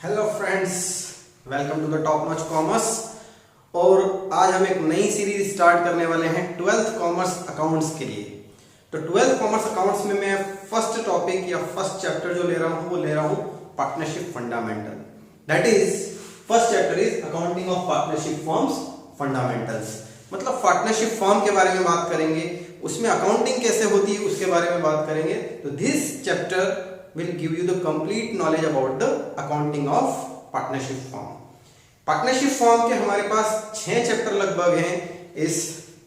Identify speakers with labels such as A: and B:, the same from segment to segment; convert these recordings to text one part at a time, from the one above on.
A: Hello friends, welcome to the top notch commerce. और आज हम एक नई सीरीज स्टार्ट करने वाले हैं 12th कॉमर्स अकाउंट्स के लिए। तो 12th कॉमर्स अकाउंट्स में मैं फर्स्ट टॉपिक या फर्स्ट चैप्टर जो ले रहा हूं वो ले रहा हूं partnership fundamental. That is first chapter is accounting of partnership firms fundamentals. मतलब पार्टनरशिप फर्म के बारे में बात करेंगे, उसमें अकाउंटिंग कैसे होती है उसके बारे में बात करेंगे। तो this chapter will give you the complete knowledge about the accounting of partnership firm। Partnership form के हमारे पास 6 चैप्टर लगभग हैं इस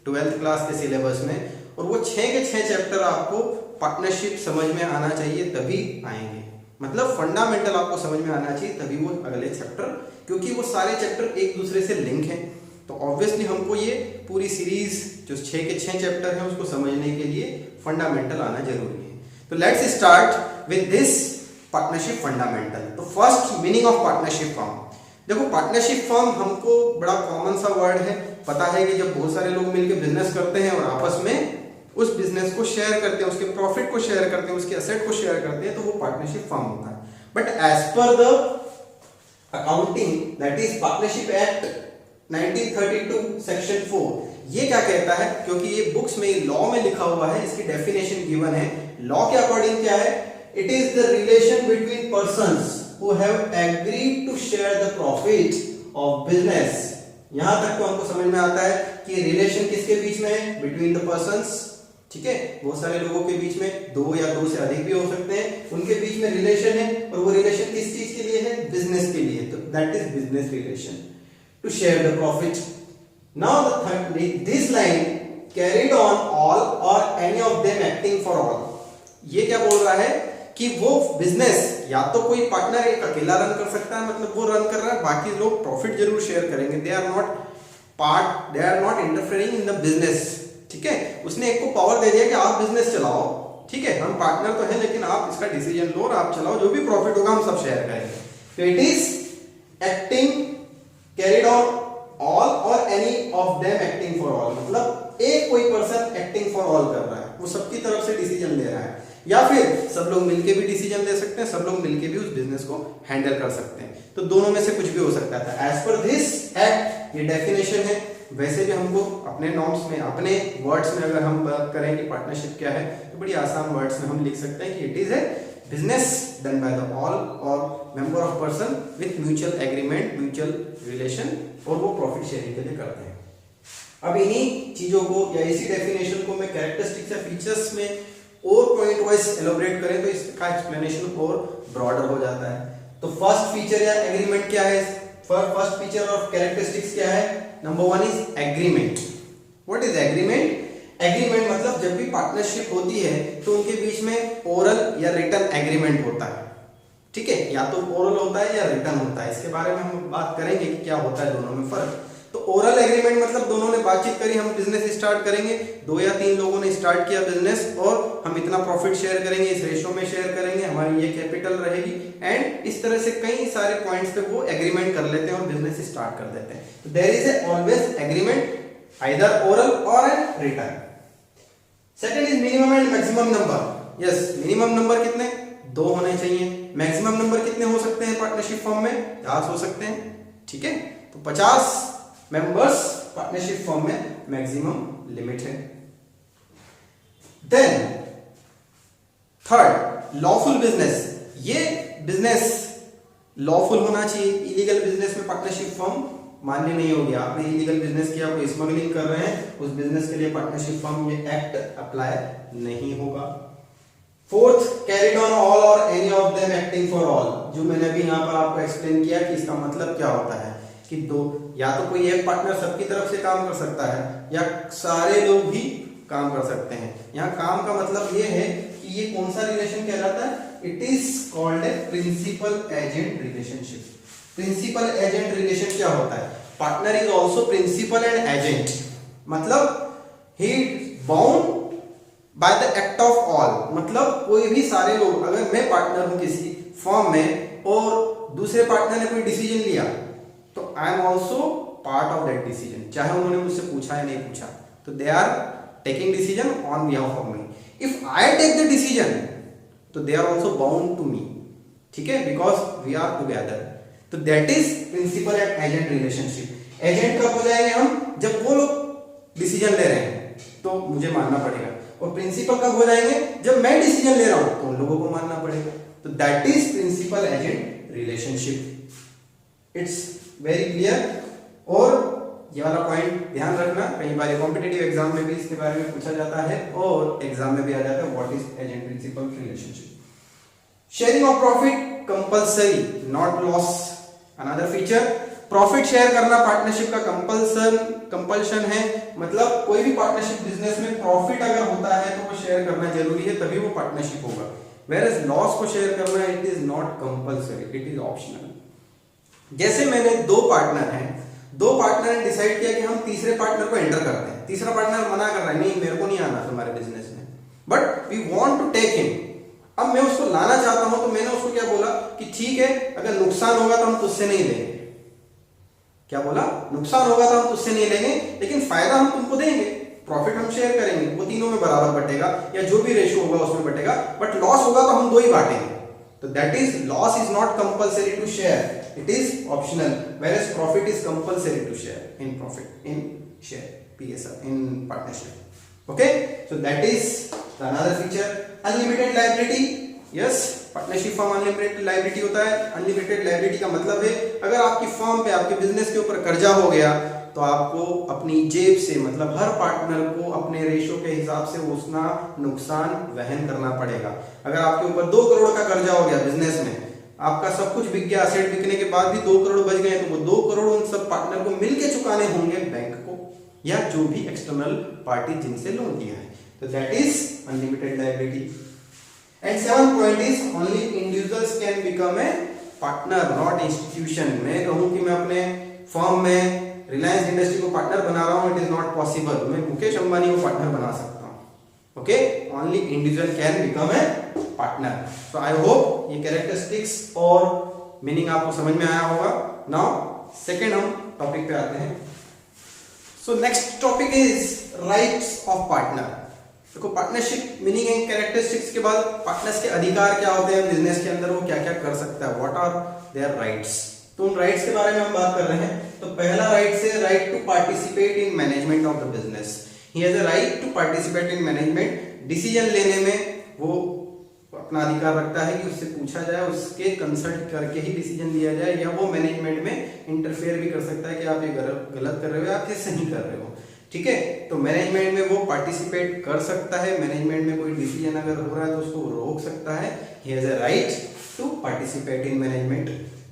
A: 12th क्लास के सिलेबस में, और वो 6 के 6 चैप्टर आपको पार्टनरशिप समझ में आना चाहिए तभी आएंगे। मतलब फंडामेंटल आपको समझ में आना चाहिए तभी वो अगले चैप्टर, क्योंकि वो सारे चैप्टर एक दूसरे से लिंक हैं। तो ऑब्वियसली हमको ये पूरी सीरीज जो 6 के 6 चैप्टर हैं उसको समझने के लिए फंडामेंटल आना जरूरी है। तो let's start with this partnership fundamental। तो first meaning of partnership firm. देखो, पार्टनरशिप फर्म हमको बड़ा कॉमन सा वर्ड है, पता है कि जब बहुत सारे लोग मिलकर बिजनेस करते हैं और आपस में उस बिजनेस को शेयर करते हैं, उसके प्रॉफिट को शेयर करते हैं, उसके एसेट को शेयर करते हैं, तो वो पार्टनरशिप फर्म होता है। But as per the accounting, that is partnership act 1932 section 4, ये क्या कहता है, क्योंकि ये बुक्स में लॉ में लिखा हुआ है, इसकी डेफिनेशन गिवन है। लॉ के अकॉर्डिंग क्या है? It is the relation between persons who have agreed to share the profit of business। यहां तक तो हमको समझ में आता है कि रिलेशन किसके बीच में है? Between the persons। ठीक है, बहुत सारे लोगों के बीच में, दो या दो से अधिक भी हो सकते हैं, उनके बीच में रिलेशन है, और वो रिलेशन किस चीज के लिए है? बिजनेस के लिए। तो that is business relation to share the profit. Now this line carried on all or any of them acting for all. ये क्या बोल रहा है कि वो बिजनेस या तो कोई पार्टनर एक अकेला रन कर सकता है, मतलब वो रन कर रहा है, बाकी लोग प्रॉफिट जरूर शेयर करेंगे। They are not interfering in the business. ठीक है, उसने एक को पावर दे दिया कि आप बिजनेस चलाओ, ठीक है, हम पार्टनर तो हैं लेकिन आप इसका डिसीजन लो और आप चलाओ, जो भी प्रॉफिट होगा हम सब शेयर करेंगे। तो it is acting carried on all or any of them acting for all. मतलब एक कोई पर्सन एक्टिंग फॉर ऑल कर रहा है, वो सबकी तरफ से डिसीजन ले रहा है, या फिर सब लोग मिलके भी डिसीजन ले सकते हैं, सब लोग मिलके भी उस बिजनेस को हैंडल कर सकते हैं। तो दोनों में से कुछ भी हो सकता था। एज पर दिस एक्ट, ये डेफिनेशन है। वैसे भी हमको अपने नॉर्म्स में, अपने वर्ड्स में अगर हम बात करें कि पार्टनरशिप क्या है, तो बड़ी आसान वर्ड्स में हम लिख सकते हैं कि it is a business done by the all or member of person with mutual agreement, mutual relation, और वो प्रॉफिट शेयरिंग के लिए करते हैं। अब इन्हीं चीजों को या इसी डेफिनेशन को मैं कैरेक्टरिस्टिक्स या फीचर्स में और पॉइंट वाइज एलोबरेट करें तो इसका एक्सप्लेनेशन और ब्रॉडर हो जाता है। तो फर्स्ट फीचर या एग्रीमेंट क्या है? फर्स्ट फीचर और कैरेक्टरिस्टिक्स क्या है? Number 1 is agreement. What is agreement? Agreement मतलब जब भी पार्टनरशिप होती है तो उनके बीच में ओरल या रिटन एग्रीमेंट होता है। ठीक है, या तो ओरल होता है या रिटन होता है। इसके बारे में हम बात करेंगे कि क्या होता है दोनों में फर्क। तो ओरल एग्रीमेंट मतलब दोनों ने बातचीत करी, हम बिजनेस स्टार्ट करेंगे, 2 या 3 लोगों ने स्टार्ट किया बिजनेस, और हम इतना प्रॉफिट शेयर करेंगे, इस रेशो में शेयर करेंगे, हमारी ये कैपिटल रहेगी, एंड इस तरह से कई सारे पॉइंट्स पे वो एग्रीमेंट कर लेते हैं और बिजनेस स्टार्ट कर देते हैं। तो there is a always agreement either oral or an written. Second is minimum and maximum number. Yes, minimum number कितने? 2 होने चाहिए। मैक्सिमम नंबर कितने हो सकते हैं पार्टनरशिप फर्म में? 50 हो सकते हैं। ठीक है, तो 50 मेंबर्स पार्टनरशिप फर्म में मैक्सिमम लिमिट है। Then third, lawful business. ये बिजनेस लॉफुल होना चाहिए। इलीगल बिजनेस में पार्टनरशिप फर्म मान्य नहीं होगी। आपने इलीगल बिजनेस किया, कोई स्मगलिंग कर रहे हैं, उस बिजनेस के लिए पार्टनरशिप फर्म ये एक्ट अप्लाई नहीं होगा। Fourth, carried on all or any of them acting for all. जो मैंने अभी यहां पर आपको एक्सप्लेन किया कि इसका मतलब क्या होता है कि दो या तो कोई एक पार्टनर सबकी तरफ से काम कर सकता है या सारे लोग भी काम कर सकते हैं। यहाँ काम का मतलब ये है कि ये कौन सा रिलेशन कहलाता है? It is called a principal agent relationship. Principal agent relation क्या होता है? Partner is also principal and agent, मतलब ही bound by the act of all. मतलब कोई भी सारे लोग, अगर मैं पार्टनर हूं किसी फर्म में और दूसरे पार्टनर ने कोई डिसीजन लिया तो I am also part of that decision, चाहे उन्होंने मुझसे पूछा या नहीं पूछा। तो they are taking decision on behalf of me. If I take the decision तो they are also bound to me. ठीक है, बिकॉज वी आर टुगेदर। तो that is principal agent relationship. Agent कब हो जाएंगे हम, जब वो लोग डिसीजन ले रहे हैं तो मुझे मानना पड़ेगा, और प्रिंसिपल कब हो जाएंगे, जब मैं डिसीजन ले रहा हूं तो उन लोगों को मानना पड़ेगा। तो that is principal agent relationship. It's very clear. और ये वाला पॉइंट ध्यान रखना, कई बार कॉम्पिटिटिव एग्जाम में भी इसके बारे में पूछा जाता है और एग्जाम में भी आ जाता है, what is agent principal relationship. Sharing of profit compulsory not loss, another feature. Profit share करना पार्टनरशिप का कंपल्शन है, मतलब कोई भी पार्टनरशिप बिजनेस में प्रॉफिट अगर होता है तो वो शेयर करना जरूरी है, तभी वो पार्टनरशिप होगा। वेयर लॉस को शेयर करना it is not compulsory, it is optional. जैसे मैंने दो पार्टनर हैं, दो पार्टनर ने डिसाइड किया कि हम तीसरे पार्टनर को एंटर करते हैं, तीसरा पार्टनर मना कर रहा है, नहीं मेरे को नहीं आना तुम्हारे बिजनेस में, but we want to take him. अब मैं उसको लाना चाहता हूं, तो मैंने उसको क्या बोला कि ठीक है, अगर नुकसान होगा तो हम तुझसे नहीं लेंगे। क्या बोला, नुकसान होगा तो हम तुझसे नहीं लेंगे, लेकिन फायदा हम तुमको देंगे, प्रॉफिट हम शेयर करेंगे, वो तीनों में बराबर बटेगा या जो भी रेशियो होगा उसमें बटेगा, बट लॉस होगा तो हम दो ही बांटेंगे। तो that is loss is not compulsory to share, it is optional, whereas profit is compulsory to share in profit in share PSR in partnership. Okay, so that is another feature. Unlimited liability, yes, partnership firm unlimited liability होता है। Unlimited liability का मतलब है अगर आपकी firm पे, आपके business के ऊपर कर्जा हो गया तो आपको अपनी जेब से, मतलब हर पार्टनर को अपने रेशो के हिसाब से उसका नुकसान वहन करना पड़ेगा। अगर आपके ऊपर 2 करोड़ का कर्जा हो गया बिजनेस में, आपका सब कुछ बिक गया, असेट बिकने के बाद भी 2 करोड़ बच गए, तो वो 2 करोड़ उन सब पार्टनर को मिलके चुकाने होंगे, बैंक को या जो भी एक्सटर्नल पार्टी जिनसे लोन लिया है। तो that is unlimited liability. And 7th point is only individuals can become a partner not institution. मैं कहूं कि मैं अपने फर्म में रिलायंस इंडस्ट्री को पार्टनर बना रहा हूं, इट इज नॉट पॉसिबल। मैं मुकेश अंबानी को पार्टनर बना सकता हूं। Okay, only individual can become a partner. So I hope ये कैरेक्टरिस्टिक्स और मीनिंग आपको समझ में आया होगा। नाउ सेकंड हम टॉपिक पे आते हैं। So next topic is rights of partner. देखो, पार्टनरशिप मीनिंग एंड कैरेक्टरिस्टिक्स के बाद पार्टनर्स के अधिकार क्या होते हैं बिजनेस के अंदर, वो क्या क्या कर सकता है, व्हाट आर देयर राइट्स। तो उन राइट्स के बारे में हम बात कर रहे हैं। तो पहला राइट है right to participate in management of the business. He has a right to participate in management. Decision लेने में वो अपना अधिकार रखता है कि उससे पूछा जाए, उसके कंसल्ट करके ही डिसीजन लिया जाए, या वो मैनेजमेंट में इंटरफेयर भी कर सकता है कि आप ये गलत कर रहे हो, आप ये सही कर रहे हो। ठीक है, तो मैनेजमेंट में वो पार्टिसिपेट कर सकता है। मैनेजमेंट में कोई डिसीजन अगर हो रहा है तो उसको रोक सकता है। He has a right to participate in management.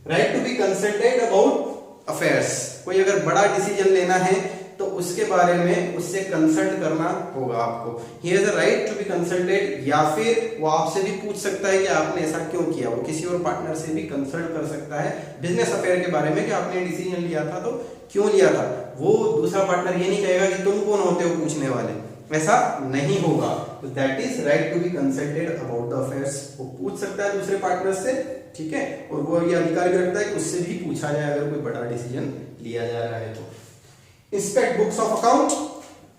A: Right to be consulted about affairs. कोई अगर बड़ा डिसीजन लेना है तो उसके बारे में उससे कंसल्ट करना होगा आपको। He has a right to be consulted, या फिर वो आपसे भी पूछ सकता है कि आपने ऐसा क्यों किया। वो किसी और पार्टनर से भी कंसल्ट कर सकता है बिजनेस अफेयर के बारे में कि आपने डिसीजन लिया था तो क्यों लिया था। वो दूसरा पार्टनर ये नहीं कहेगा कि तुम कौन होते हो पूछने वाले, ऐसा नहीं होगा। तो that is right to be consulted about the affairs. वो पूछ सकता है दूसरे पार्टनर से, ठीक है, और वो ये अधिकार भी रखता है कि उससे भी पूछा जाए अगर कोई बड़ा डिसीजन लिया जा रहा है तो। इंस्पेक्ट बुक्स ऑफ अकाउंट,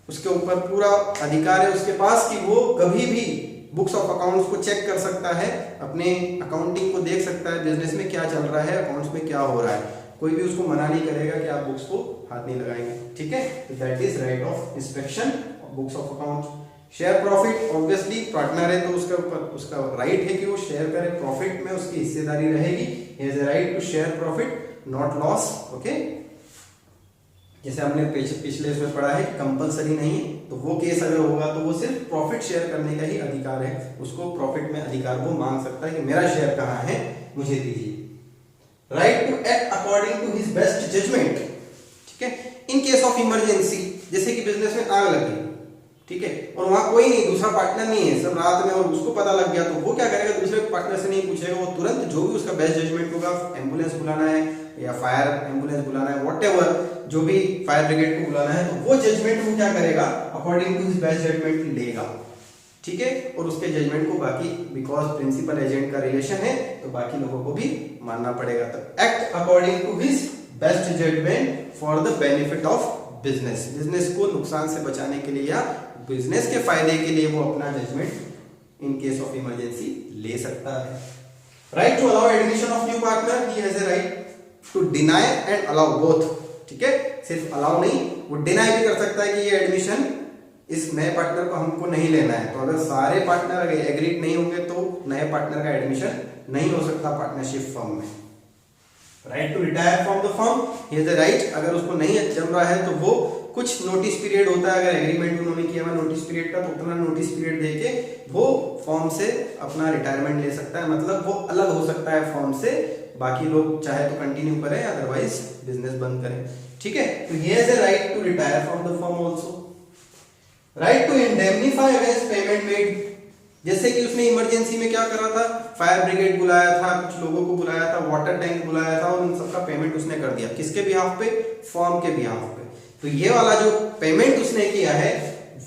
A: उसके ऊपर पूरा अधिकार है उसके पास कि वो कभी भी बुक्स ऑफ अकाउंट्स को चेक कर सकता है, अपने अकाउंटिंग को देख सकता है, बिजनेस में क्या चल रहा है, अकाउंट्स में क्या हो रहा है। कोई भी उसको मना नहीं करेगा कि आप बुक्स को हाथ नहीं लगाएंगे। ठीक है, तो that is right of inspection of books of accounts. Share profit, obviously partner है तो उसका ऊपर उसका राइट है कि वो शेयर करे, प्रॉफिट में उसकी हिस्सेदारी रहेगी। He has a right to share profit not loss. Okay, जैसे हमने पिछले इसमें पढ़ा है कंपलसरी नहीं, तो वो केस अगर होगा तो वो सिर्फ प्रॉफिट शेयर करने का ही अधिकार है, उसको प्रॉफिट में अधिकार वो मांग सकता है कि मेरा शेयर कहाँ है, मुझे दीजिए। Right to act according to his best judgement. ठीक है, इन केस ऑफ इमरजेंसी, जैसे कि बिजनेस में आग लगी, ठीक है, और वहां कोई नहीं, दूसरा पार्टनर नहीं है, सब रात में, और उसको पता लग गया तो वो क्या करेगा, दूसरे पार्टनर से नहीं पूछेगा, वो तुरंत जो भी उसका बेस्ट जजमेंट होगा, एम्बुलेंस बुलाना है या फायर एम्बुलेंस बुलाना है, व्हाटएवर, जो भी फायर ब्रिगेड को बुलाना है, तो वो जजमेंट वो क्या करेगा, according to his best judgement लेगा। ठीक है, और उसके जजमेंट को बाकी, बिकॉज प्रिंसिपल एजेंट का रिलेशन है तो बाकी लोगों को भी मानना पड़ेगा। तो act according to his best judgement for the benefit of business. Business को नुकसान से बचाने के लिए या बिजनेस के फायदे के लिए वो अपना judgement in case of emergency ले सकता है। Right to allow admission of new partner, he has a right to deny and allow both. ठीक है, सिर्फ अलाउ नहीं, वो डिनाई भी कर सकता है कि ये एडमिशन इस नए पार्टनर को हमको नहीं लेना है। तो अगर सारे पार्टनर अगर एग्रीड नहीं होंगे तो नए पार्टनर का एडमिशन नहीं हो सकता पार्टनरशिप फर्म में। Right to retire from the firm, ये द राइट। अगर उसको नहीं जम रहा है तो वो कुछ नोटिस पीरियड होता है, अगर एग्रीमेंट उन्होंने किया हुआ नोटिस पीरियड का, तो उतना नोटिस पीरियड देके वो फर्म से अपना रिटायरमेंट ले सकता है, मतलब वो अलग हो सकता है फर्म से। बाकी लोग चाहे तो कंटिन्यू करें, अदरवाइज बिजनेस बंद करें। ठीक है, तो ये है right to retire from the firm also. Right to indemnify against payment made, जैसे कि उसने इमरजेंसी में क्या करा था, फायर ब्रिगेड बुलाया था, कुछ लोगों को बुलाया था, वाटर टैंक बुलाया था, और उन सबका पेमेंट उसने कर दिया। किसके बिहाफ पे? फर्म के बिहाफ पे। तो ये वाला जो पेमेंट उसने किया है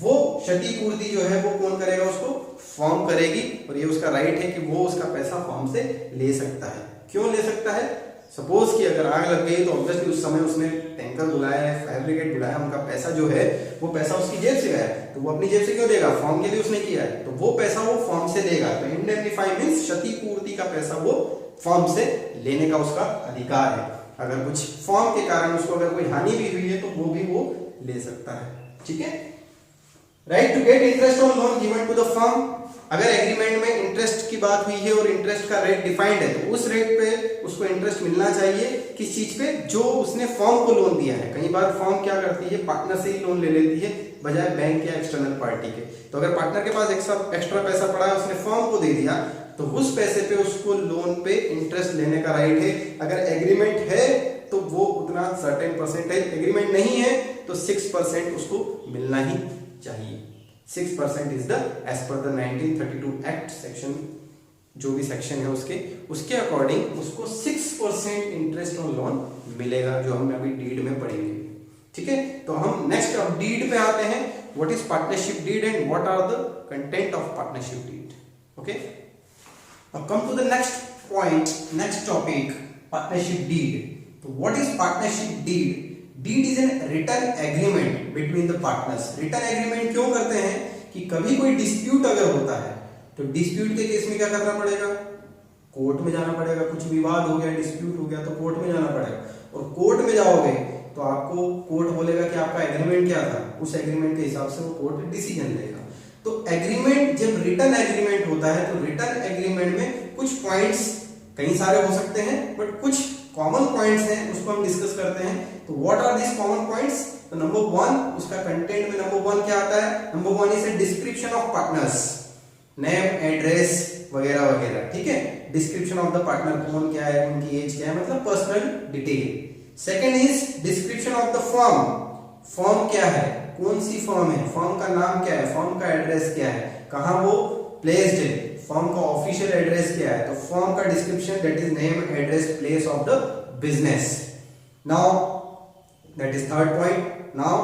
A: वो क्षतिपूर्ति जो है वो कौन करेगा? उसको फर्म करेगी, और ये उसका राइट है कि वो उसका पैसा फर्म से ले सकता है। क्यों ले सकता है? सपोज कि अगर आग लग गई तो ऑब्वियसली उस समय उसने टैंकर बुलाया है, फायर ब्रिगेड बुलाया, उनका पैसा जो है वो पैसा उसकी जेब से गया है, तो वो अपनी जेब से क्यों देगा? फर्म के लिए उसने किया है, तो वो पैसा वो फर्म से देगा। तो इंडेमनीफाई मींस क्षतिपूर्ति का पैसा वो फर्म से लेने का उसका अधिकार है। अगर कुछ फर्म के कारण उसको अगर कोई हानि भी हुई है तो वो भी वो ले सकता है। ठीक है, right to get interest on loan given to the firm, अगर एग्रीमेंट में इंटरेस्ट की बात हुई है और इंटरेस्ट का रेट डिफाइंड है तो उस रेट पे उसको इंटरेस्ट मिलना चाहिए। किस चीज पे? जो उसने फर्म को लोन दिया है। कई बार फर्म क्या करती है, पार्टनर से ही लोन ले लेती है बजाय बैंक या एक्सटर्नल पार्टी के। तो अगर पार्टनर के पास एक्स्ट्रा पैसा पड़ा है, उसने फर्म को दे दिया, तो उस पैसे पे उसको लोन पे इंटरेस्ट लेने का राइट है। अगर एग्रीमेंट है तो वो उतना सर्टेन परसेंटेज, एग्रीमेंट नहीं है तो 6% उसको मिलना ही चाहिए। 6% is the as per the 1932 act section, जो भी सेक्शन है उसके अकॉर्डिंग उसको 6% इंटरेस्ट ऑन लोन मिलेगा, जो हम अभी डीड में पढ़ेंगे। ठीक है, तो हम नेक्स्ट अब डीड पे आते हैं। What is partnership deed and what are the content of partnership deed. Okay, now come to the next point, next topic, partnership deed. So what is partnership deed? Deed is a written agreement between the partners. Written agreement क्यों करते हैं कि कभी कोई dispute अगर होता है तो डिस्प्यूट के केस में क्या करना पड़ेगा? कोर्ट में जाना पड़ेगा। कुछ विवाद हो गया, डिस्प्यूट हो गया तो कोर्ट में जाना पड़ेगा, और कोर्ट में जाओगे तो आपको कोर्ट बोलेगा कि आपका एग्रीमेंट क्या था, उस एग्रीमेंट के हिसाब से वो कोर्ट डिसीजन लेगा। तो एग्रीमेंट जब रिटन एग्रीमेंट होता है तो रिटन एग्रीमेंट में कुछ पॉइंट्स कई सारे हो सकते हैं, बट कुछ कॉमन पॉइंट्स हैं, उसको हम डिस्कस करते हैं। तो what are this common points? तो नंबर 1, उसका कंटेंट में नंबर 1 क्या आता है? Number 1 is a description of partners, name, address वगैरह वगैरह। ठीक है, डिस्क्रिप्शन ऑफ द पार्टनर, कौन क्या है, उनकी एज क्या है, मतलब personal detail. Second is description of the firm, firm क्या है, कौन सी फर्म है, फर्म का नाम क्या है, फर्म का एड्रेस क्या है, कहां वो प्लेस्ड है, फर्म का ऑफिशियल एड्रेस क्या है। तो फर्म का description, that is name, address, place of the business. Now that is third point. Now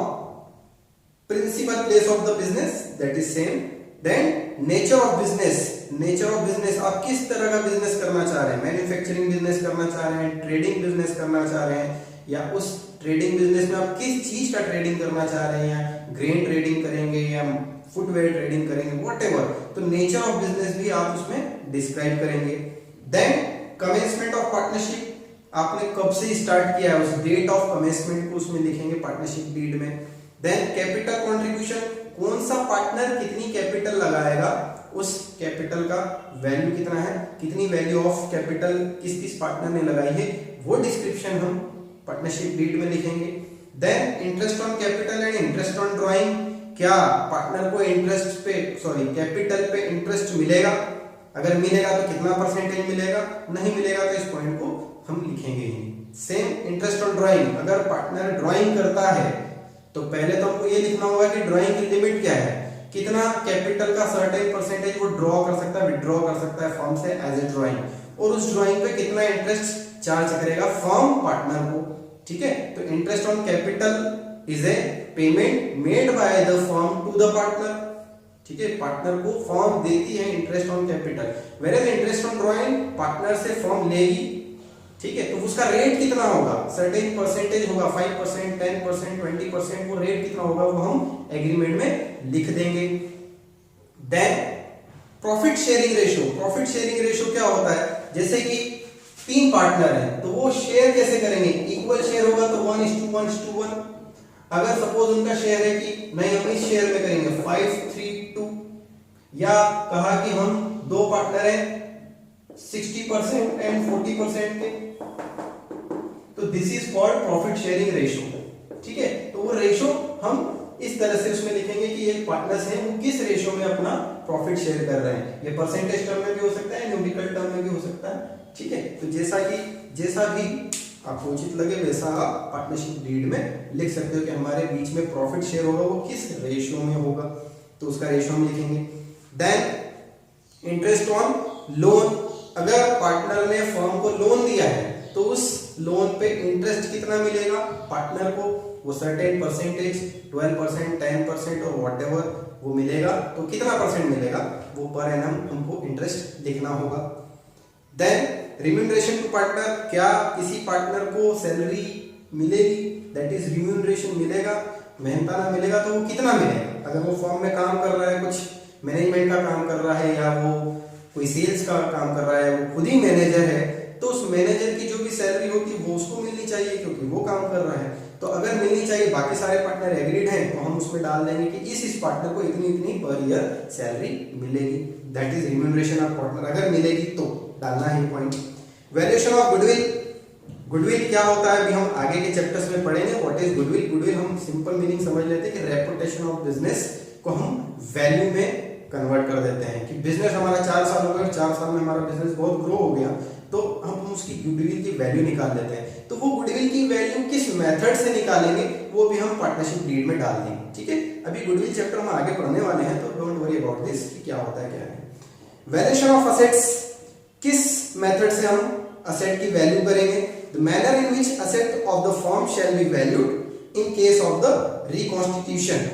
A: principal place of the business, that is same. Then nature of business, nature of business, आप किस तरह का business करना चाह रहे हैं, manufacturing business करना चाह रहे हैं, ट्रेडिंग बिजनेस करना चाह रहे हैं, या उस ट्रेडिंग बिजनेस में आप किस चीज का ट्रेडिंग करना चाह रहे हैं, ग्रेन ट्रेडिंग करेंगे या फुटवेयर ट्रेडिंग करेंगे, व्हाटएवर। तो नेचर ऑफ बिजनेस भी आप उसमें डिस्क्राइब करेंगे। देन कमेंसमेंट ऑफ पार्टनरशिप, आपने कब से स्टार्ट किया है, उस डेट ऑफ कमेंसमेंट को उसमें लिखेंगे पार्टनरशिप डीड में। देन कैपिटल कंट्रीब्यूशन, कौन सा पार्टनर कितनी कैपिटल लगाएगा, उस कैपिटल का वैल्यू कितना है, कितनी वैल्यू ऑफ कैपिटल किस किस पार्टनर ने लगाई है, वो डिस्क्रिप्शन हम पार्टनरशिप डीड में लिखेंगे। Then interest on capital and interest on drawing, क्या पार्टनर को इंटरेस्ट पे कैपिटल पे इंटरेस्ट मिलेगा, अगर मिलेगा तो कितना परसेंटेज मिलेगा, नहीं मिलेगा तो इस पॉइंट को हम लिखेंगे ही। सेम इंटरेस्ट ऑन ड्राइंग, अगर पार्टनर ड्राइंग करता है तो पहले तो हमको ये लिखना होगा कि ड्राइंग की लिमिट क्या है, कितना कैपिटल का सर्टेन परसेंटेज वो ड्रॉ कर सकता है, विड्रॉ कर सकता है फर्म से एज ए ड्राइंग, और उस ड्राइंग पे कितना इंटरेस्ट चार्ज करेगा फर्म पार्टनर को। ठीक है, तो interest on capital is a payment made by the firm to the partner. ठीक है, पार्टनर को फर्म देती है interest on capital, where interest on drawing partner से फर्म लेगी। ठीक है, तो उसका रेट कितना होगा, सर्टेन परसेंटेज होगा, 5%, 10%, 20%, वो रेट कितना होगा वो हम एग्रीमेंट में लिख देंगे। Then profit sharing ratio, profit sharing ratio क्या होता है, जैसे कि 3 पार्टनर हैं तो वो शेयर कैसे करेंगे, इक्वल शेयर होगा तो 1:1:1। अगर सपोज उनका शेयर है कि नहीं हम इस शेयर में करेंगे 5:3:2, या कहा कि हम दो पार्टनर हैं 60% एंड 40% के, तो this is called profit sharing ratio. ठीक है, तो वो रेशियो हम इस तरह से उसमें लिखेंगे कि ये पार्टनर्स हैं वो किस रेशियो में अपना प्रॉफिट शेयर कर रहे हैं। ये परसेंटेज टर्म में भी हो सकता है, न्यूमेरिकल टर्म में भी हो सकता है। ठीक है, तो जैसा भी आपको उचित लगे वैसा आप पार्टनरशिप डीड में लिख सकते हो कि हमारे बीच में प्रॉफिट शेयर होगा वो किस रेशियो में होगा, तो उसका रेशियो हम लिखेंगे। देन इंटरेस्ट ऑन लोन, अगर पार्टनर ने फर्म को लोन दिया है तो उस लोन पे इंटरेस्ट कितना मिलेगा पार्टनर को, वो सर्टेन परसेंटेज 12%, 10% और व्हाटएवर वो मिलेगा, तो कितना परसेंट मिलेगा वो पर एनम हमको इंटरेस्ट लिखना होगा। देन रिम्यूनरेशन टू पार्टनर, क्या किसी पार्टनर को सैलरी मिलेगी, दैट इज रिम्यूनरेशन मिलेगा, मेहनताना मिलेगा तो वो कितना मिलेगा। अगर वो फर्म में काम कर रहा है, कुछ मैनेजमेंट का काम कर रहा है या वो कोई सेल्स का काम कर रहा है, वो खुद ही मैनेजर है, तो उस मैनेजर की जो भी सैलरी होगी वो उसको मिलनी चाहिए क्योंकि वो काम कर रहा है। तो अगर मिलनी चाहिए, बाकी सारे पार्टनर एग्रीड हैं, तो हम उसमें डाल देंगे कि इस पार्टनर को इतनी इतनी पर ईयर सैलरी मिलेगी, that is remuneration of partner. अगर मिलेगी तो डालना है point. Valuation of goodwill, goodwill क्या होता है अभी हम आगे के चैप्टर्स में पढ़ेंगे। What is goodwill? गुडविल हम सिंपल मीनिंग समझ लेते हैं कि रेपुटेशन ऑफ बिजनेस को हम वैल्यू में कन्वर्ट कर देते हैं कि बिजनेस हमारा 4 साल हो गए, 4 साल में हमारा बिजनेस बहुत ग्रो हो गया, तो हम उसकी गुडविल की वैल्यू निकाल लेते हैं। तो वो गुडविल की वैल्यू किस मेथड से निकालेंगे वो भी हम पार्टनरशिप डीड में डाल देंगे। ठीक है, अभी गुडविल चैप्टर हम आगे पढ़ने वाले हैं, तो डोंट वरी अबाउट दिस कि क्या होता है क्या नहीं। वैल्यूएशन ऑफ असेट्स, किस मेथड से हम असेट की वैल्यू करेंगे? The manner in which asset of the firm shall be valued in case of the reconstitution.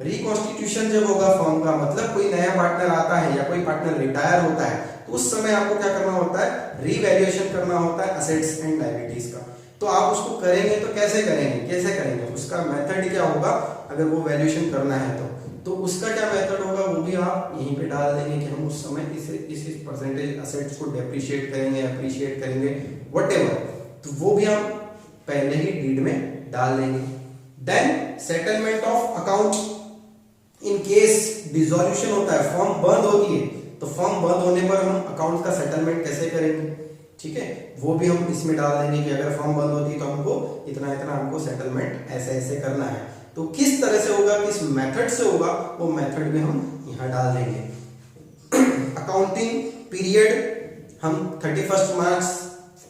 A: Reconstitution जब होगा फर्म का, मतलब कोई नया पार्टनर आता है या कोई पार्टनर रिटायर होता है, तो उस समय आपको क्या करना होता है? रीवैल्यूएशन करना होता है असेट्स एंड लायबिलिटीज का। तो आप उसको करेंगे तो कैसे करेंगे? उसका मेथड क्या होगा अगर वो वैल्यूएशन करना है तो उसका क्या मेथड होगा वो भी आप यहीं पे डाल देंगे कि हम उस समय इस परसेंटेज असेट्स को डेप्रिशिएट करेंगे, अप्रिशिएट करेंगे, व्हाटएवर, तो वो भी हम पहले ही डीड में डाल देंगे। Then settlement of account, in case dissolution होता है, फर्म बंद होती है, तो फर्म बंद होने पर हम अकाउंट का सेटलमेंट कैसे करेंगे? ठीक है, वो भी हम इसमें डाल देंगे कि अगर फर्म बंद होती है तो हमको इतना इतना हमको सेटलमेंट ऐसे ऐसे करना है। तो किस तरह से होगा, किस मेथड से होगा, वो मेथड भी हम यहाँ डाल देंगे। अकाउंटिंग पीरियड हम 31 मार्च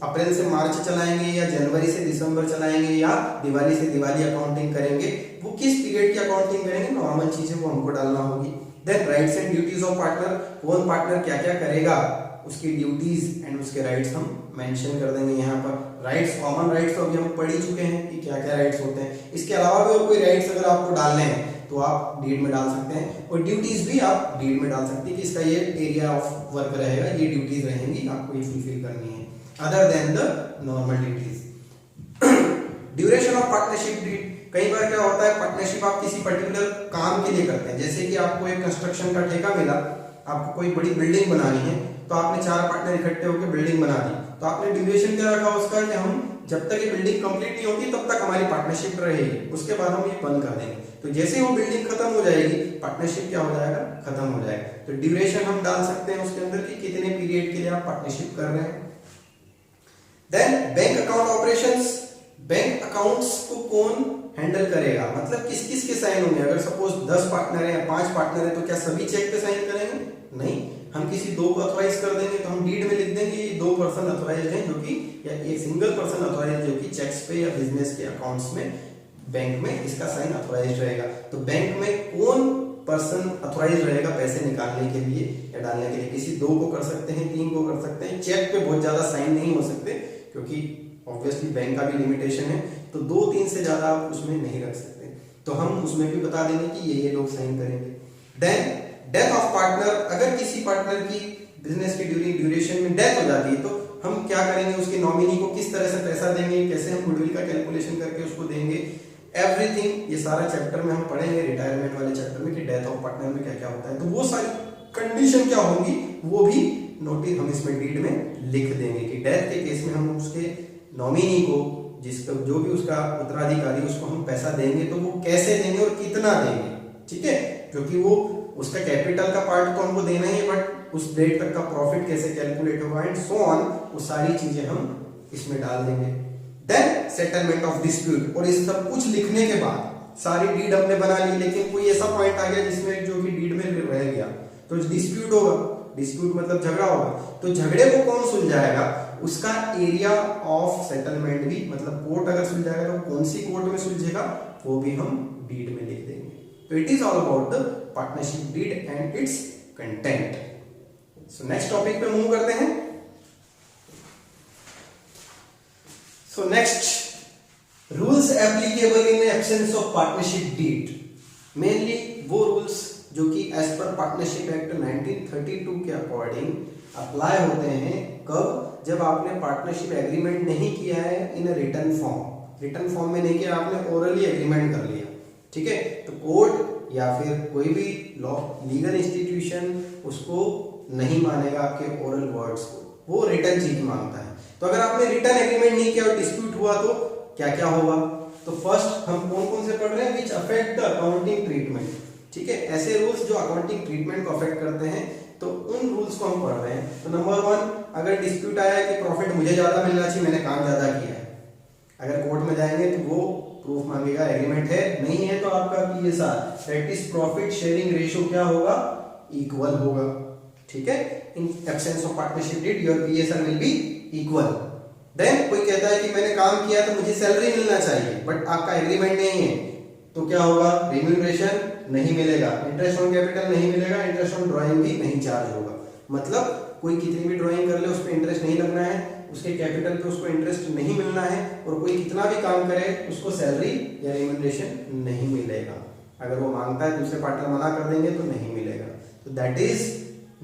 A: अप्रैल से मार्च चलाएंगे या जनवरी से दिसंबर चलाएंगे या दिवाली से दिवाली अकाउंटिंग करेंगे, वो किस पीरियड की अकाउंटिंग करेंगे, नॉर्मल चीजें वो हमको डालना होगी। Then rights and duties of partner, कौन पार्टनर क्या क्या करेगा, उसकी ड्यूटीज एंड उसके राइट्स हम मेंशन कर देंगे यहाँ पर। राइट्स, कॉमन राइट्स तो अभी हम पढ़ ही चुके हैं कि क्या क्या राइट्स होते हैं। इसके अलावा भी और कोई राइट्स अगर आपको डालने हैं तो आप डीड में डाल सकते हैं, और ड्यूटीज भी आप डीड में डाल सकते हैं कि इसका ये एरिया ऑफ वर्क रहेगा, ये ड्यूटीज रहेंगी, आपको ये फुलफिल करनी है other than the normal duties. Duration of partnership deed, कई बार क्या होता है पार्टनरशिप आप किसी पर्टिकुलर काम के लिए करते हैं, जैसे कि आपको एक कंस्ट्रक्शन का ठेका मिला, आपको कोई बड़ी बिल्डिंग बनानी है, तो आपने 4 पार्टनर इकट्ठे होकर बिल्डिंग बना दी, तो आपने ड्यूरेशन क्या रखा उसका कि हम जब तक ये बिल्डिंग कंप्लीट नहीं होगी तब तक हमारी पार्टनरशिप रहेगी, उसके बाद हम ये बंद कर देंगे। तो जैसे ही वो बिल्डिंग खत्म हो जाएगी पार्टनरशिप क्या हो जाएगा, खत्म हो जाएगा। तो ड्यूरेशन हम डाल सकते हैं उसके अंदर कि कितने पीरियड के लिए आप पार्टनरशिप कर रहे हैं। Then bank account operations, bank accounts को कौन हैंडल करेगा, मतलब किस किस के साइन होंगे। अगर सपोज 10 पार्टनर है या 5 पार्टनर है तो क्या सभी चेक पे साइन करेंगे? नहीं, हम किसी 2 को अथोराइज कर देंगे, तो हम डीड में लिख देंगे ये 2 पर्सन अथोराइज हैं जो कि, या एक सिंगल पर्सन अथोराइज जो कि चेक्स पे या बिजनेस के अकाउंट्स में बैंक में इसका साइन अथोराइज रहेगा। तो बैंक में कौन पर्सन अथोराइज रहेगा पैसे निकालने के लिए या डालने के लिए? किसी 2 को कर सकते हैं, 3 को कर सकते हैं। चेक पे बहुत ज्यादा साइन नहीं हो सकते क्योंकि ऑब्वियसली बैंक का भी लिमिटेशन है, तो 2-3 से ज्यादा आप उसमें नहीं रख सकते, तो हम उसमें भी बता देंगे कि ये लोग साइन करेंगे। देन डेथ ऑफ पार्टनर, अगर किसी पार्टनर की बिजनेस की ड्यूरेशन में डेथ हो जाती है तो हम क्या करेंगे, उसके नॉमिनी को किस तरह से पैसा देंगे, कैसे हम गुडविल का कैलकुलेशन करके उसको देंगे, एवरीथिंग ये सारा चैप्टर में हम पढ़ेंगे, रिटायरमेंट वाले चैप्टर में कि डेथ ऑफ पार्टनर में क्या क्या होता है। तो वो सारी कंडीशन क्या होंगी वो भी नोटिस हम इसमें डीड में लिख देंगे कि डेथ के केस में हम उसके नॉमिनी को जिसका जो भी उसका उत्तराधिकारी उसको हम पैसा देंगे तो वो कैसे देंगे और कितना देंगे, ठीक है, क्योंकि वो उसका कैपिटल का पार्ट तो हमको देना ही है, बट उस डेट तक का प्रॉफिट कैसे कैलकुलेट होगा एंड सो ऑन, वो सारी चीजें हम इसमें डाल देंगे। देन सेटलमेंट ऑफ डिस्प्यूट, और इस सब कुछ लिखने के बाद सारी डीड हमने बना ली, लेकिन कोई ऐसा पॉइंट आ गया जिसमें जो कि डीड में रह गया तो डिस्प्यूट होगा। डिस्प्यूट मतलब झगड़ा होगा, तो झगड़े को कौन सुलझाएगा, उसका एरिया ऑफ सेटलमेंट भी, मतलब कोर्ट अगर सुलझाएगा तो कौन सी कोर्ट में सुलझेगा वो भी हम डीड में लिख देंगे। तो it is all about the partnership deed and its content. So next topic पे मूव करते हैं। So next, rules applicable in absence of partnership deed. Mainly वो रूल्स जो कि एज पर पार्टनरशिप एक्ट 1932 के अकॉर्डिंग अप्लाई होते हैं। कब? जब आपने पार्टनरशिप एग्रीमेंट नहीं किया है in written form. Written form में नहीं किया, आपने ओरली एग्रीमेंट कर लिया, ठीक है, तो कोर्ट या फिर कोई भी लॉ लीगल इंस्टीट्यूशन उसको नहीं मानेगा आपके ओरल वर्ड्स को, वो रिटन चीज मांगता है। तो अगर आपने रिटन एग्रीमेंट नहीं किया और डिस्प्यूट हुआ तो क्या क्या होगा? तो फर्स्ट हम कौन कौन से पढ़ रहे हैं, which affect the accounting treatment, ठीक है, ऐसे रूल्स जो अकाउंटिंग ट्रीटमेंट को अफेक्ट करते हैं, तो उन रूल्स को हम पढ़ रहे हैं। तो नंबर 1, अगर डिस्प्यूट आया है कि प्रॉफिट मुझे ज्यादा मिलना चाहिए, मैंने काम ज्यादा किया है, अगर कोर्ट में जाएंगे तो वो प्रूफ मांगेगा, एग्रीमेंट है, नहीं है तो आपका PSR that is profit sharing ratio क्या होगा, इक्वल होगा, ठीक है। In absence of partnership deed your PSR will be equal. देन कोई कहता है कि मैंने काम किया तो मुझे सैलरी मिलना चाहिए, बट आपका एग्रीमेंट नहीं है, तो क्या होगा, रिम्यूनरेशन नहीं मिलेगा, इंटरेस्ट ऑन कैपिटल नहीं मिलेगा, इंटरेस्ट ऑन ड्राइंग भी नहीं चार्ज होगा। मतलब कोई कितनी भी ड्राइंग कर ले उस पर इंटरेस्ट नहीं लगना है, उसके कैपिटल पे उसको इंटरेस्ट नहीं मिलना है, और कोई कितना भी काम करे उसको सैलरी या रिम्यूनरेशन नहीं मिलेगा। अगर वो मांगता है दूसरे पार्टनर मना कर देंगे तो नहीं मिलेगा। तो that is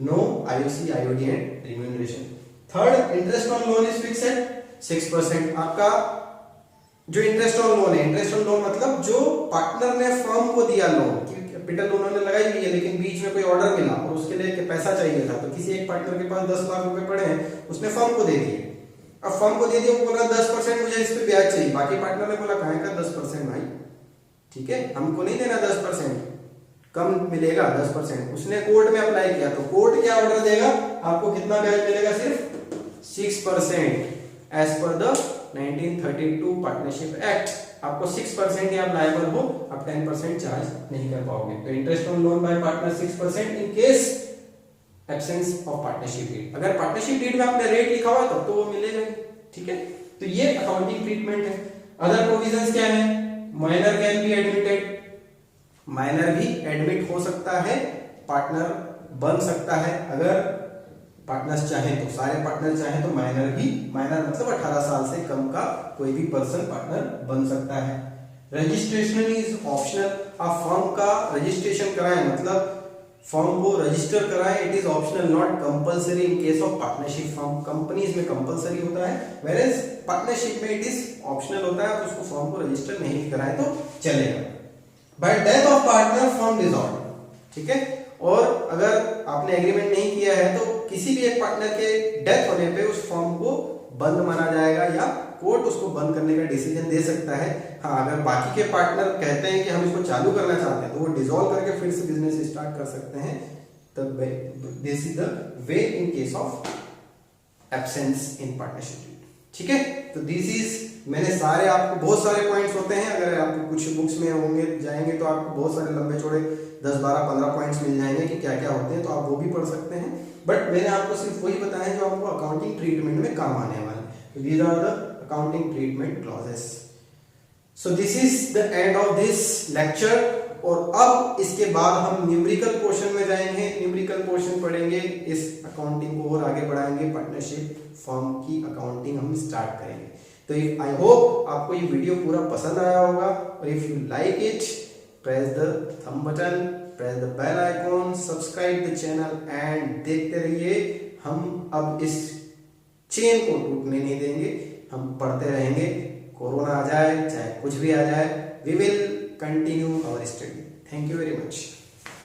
A: no IOC, IOD and remuneration. Third, interest on loan is fixed 6%। आपका जो इंटरेस्ट ऑन लोन है, इंटरेस्ट ऑन लोन मतलब जो पार्टनर ने फर्म को दिया लोन, कैपिटल उन्होंने लगाई हुई है, लेकिन बीच में कोई ऑर्डर मिला और उसके लिए पैसा चाहिए था, तो किसी एक पार्टनर के पास 10 लाख रुपए पड़े हैं, उसने फर्म को दे दिए। अब फर्म को दे दिया, वो बोला 10% मुझे इस पे ब्याज चाहिए, बाकी पार्टनर ने बोला कहां का 10% भाई, ठीक है, हमको नहीं देना 10%, कम मिलेगा 10%। उसने कोर्ट में अप्लाई किया, तो कोर्ट क्या ऑर्डर देगा, आपको कितना ब्याज मिलेगा, सिर्फ 6%। As per the 1932 partnership act आपको 6% ही आप लायबल हो, आप 10% चार्ज नहीं कर पाओगे। तो interest on loan by partner 6% in case absence of partnership deed. अगर पार्टनरशिप डीड में आपने रेट लिखा हुआ तब तो वो मिलेगा, ठीक है। तो ये अकाउंटिंग ट्रीटमेंट है। अदर प्रोविजंस क्या है, minor can be admitted, minor भी एडमिट हो सकता है, पार्टनर बन सकता है, अगर पार्टनर्स चाहे तो, सारे पार्टनर चाहे तो माइनर भी, माइनर मतलब 18 साल से कम का कोई भी पर्सन पार्टनर बन सकता है। रजिस्ट्रेशन इज ऑप्शनल, आप फर्म का रजिस्ट्रेशन कराएं, मतलब फर्म को रजिस्टर कराएं, it is optional not compulsory in case of partnership firm. Companies में कंपलसरी होता है, वेयरएज पार्टनरशिप में इट इज ऑप्शनल होता है, तो उसको फर्म को रजिस्टर नहीं कराएं तो चलेगा। Bye death of partner firm dissolve, ठीक है। और अगर आपने एग्रीमेंट नहीं किया है तो किसी भी एक पार्टनर के डेथ होने पे उस फर्म को बंद माना जाएगा, या कोर्ट उसको बंद करने का डिसीजन दे सकता है। हाँ, अगर बाकी के पार्टनर कहते हैं कि हम इसको चालू करना चाहते हैं तो वो डिसॉल्व करके फिर से बिजनेस स्टार्ट कर सकते हैं। तब this is the way in case of absence in partnership, ठीक है। तो दिस इज, मैंने सारे आपको, बहुत सारे पॉइंट्स होते हैं, अगर आपको कुछ बुक्स में होंगे जाएंगे तो आपको बहुत सारे लंबे चौड़े 10, 12, 15 पॉइंट्स मिल जाएंगे कि क्या क्या होते हैं, तो आप वो भी पढ़ सकते हैं। बट मैंने आपको सिर्फ वही बताया जो आपको अकाउंटिंग ट्रीटमेंट में काम आने वाले। तो these are the accounting treatment clauses. So this is the end of this lecture. और अब इसके बाद हम न्यूमेरिकल पोर्शन में जाएंगे, न्यूमेरिकल पोर्शन पढ़ेंगे, इस अकाउंटिंग को और आगे बढ़ाएंगे, पार्टनरशिप फर्म की अकाउंटिंग हम स्टार्ट करेंगे। तो आई होप आपको ये वीडियो पूरा पसंद आया होगा, और if you like it press the thumb button, press the bell icon, subscribe the channel and देखते रहिए। हम अब इस चेन को टूटने नहीं देंगे, हम पढ़ते रहेंगे, कोरोना आ जाए चाहे कुछ भी आ जाए, we will continue our study. Thank you very much.